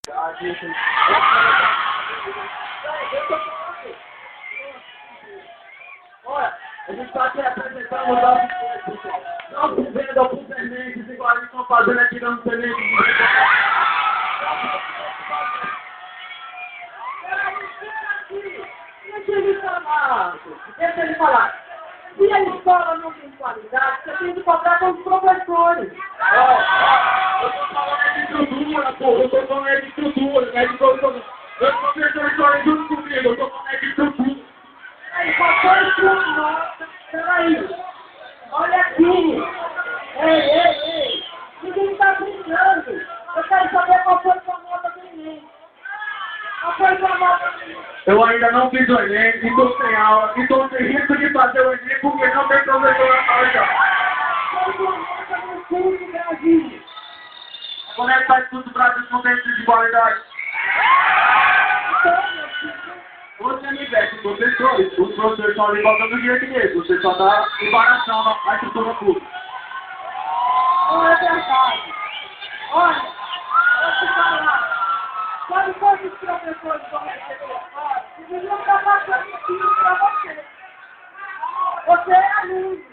A gente... Olha, a gente está aqui apresentando o nosso venda ao Supermentes, igual a gente está fazendo aqui no Supermentes. Deixa ele falar. Se a escola não tem qualidade, você tem que cobrar com os professores. Eu tô falando de estrutura, pô. Eu tô falando de estrutura, né? Eu tô falando junto comigo. Eu tô falando de estrutura. Aí, qualquer estrutura, peraí. Olha aqui. Ei. Ninguém está brincando. Eu quero saber qual foi a sua nota do Enem. Qual foi a sua nota do Enem? Eu ainda não fiz o Enem, e estou sem aula, e estou sem risco de fazer o Enem porque não tem professor na sala já. Como é que faz tudo para os estudantes de qualidade? Você me vê, os professores estão ali voltando do jeito mesmo, você só dá embaração na estrutura pública. Não é verdade. Olha, vou te falar. Quando todos os professores vão receber agora, eles deveriam estar passando aquilo para você. Você é aluno.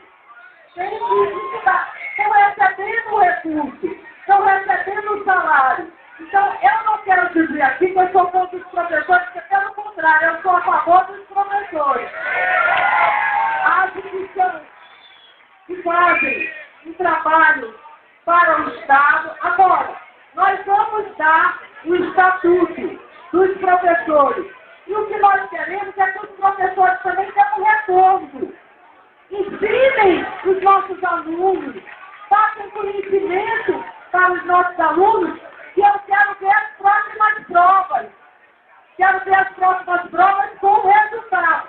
Tem que estudar. Estão recebendo o recurso. Estão recebendo o salário. Então, eu não quero dizer aqui que eu sou contra os professores, porque, pelo contrário, eu sou a favor dos professores. Acho que fazem um trabalho para o Estado. Agora, nós vamos dar o estatuto dos professores. E o que nós queremos é que os professores também tenham um retorno. Ensinem os nossos alunos, passem conhecimento para os nossos alunos, e eu quero ver as próximas provas. Quero ver as próximas provas com resultado.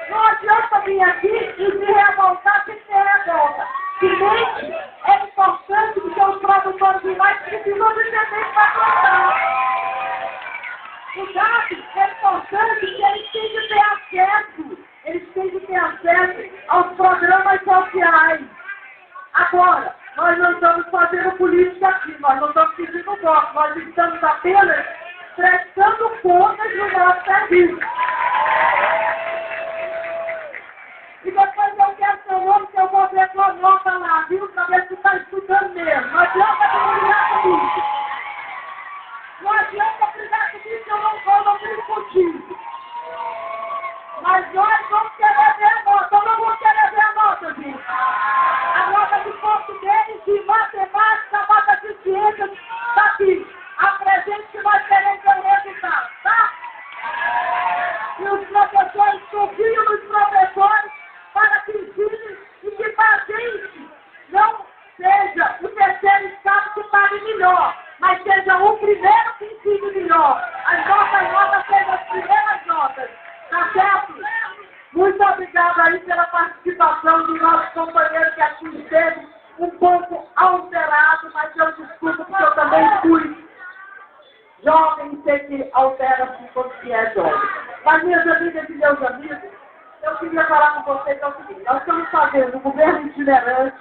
Não adianta vir aqui e se revoltar sem ter revolta. Cimente é importante que os produtores de mais precisam de semente para plantar. O gado é importante que eles têm que ter acesso. Eles têm que ter acesso aos programas sociais. Agora, nós não estamos fazendo política aqui, nós não estamos pedindo voto, nós estamos apenas prestando contas do nosso serviço. E depois eu quero seu nome, que eu vou ver sua nota lá, viu? Pra ver se está estudando mesmo. Não adianta brigar comigo. Não adianta brigar comigo, que eu não brigo contigo. Mas nós vamos querer ver a nota. Eu não vou querer ver a nota, gente. A nota de português, de matemática, a nota de ciências, tá aqui. Apresente que nós queremos ver o resultado, tá? E os professores confiam nos professores para que ensinem e que para a gente não seja o terceiro estado que pague melhor, mas seja o primeiro que ensine melhor. As nossas notas sejam as primeiras notas. Tá certo? Muito obrigado aí pela participação do nosso companheiro que aqui esteve um pouco alterado, mas eu desculpo porque eu também fui jovem e sei que altera-se quando se é jovem. Mas minhas amigas e meus amigos, eu queria falar com vocês o seguinte: nós estamos fazendo um governo itinerante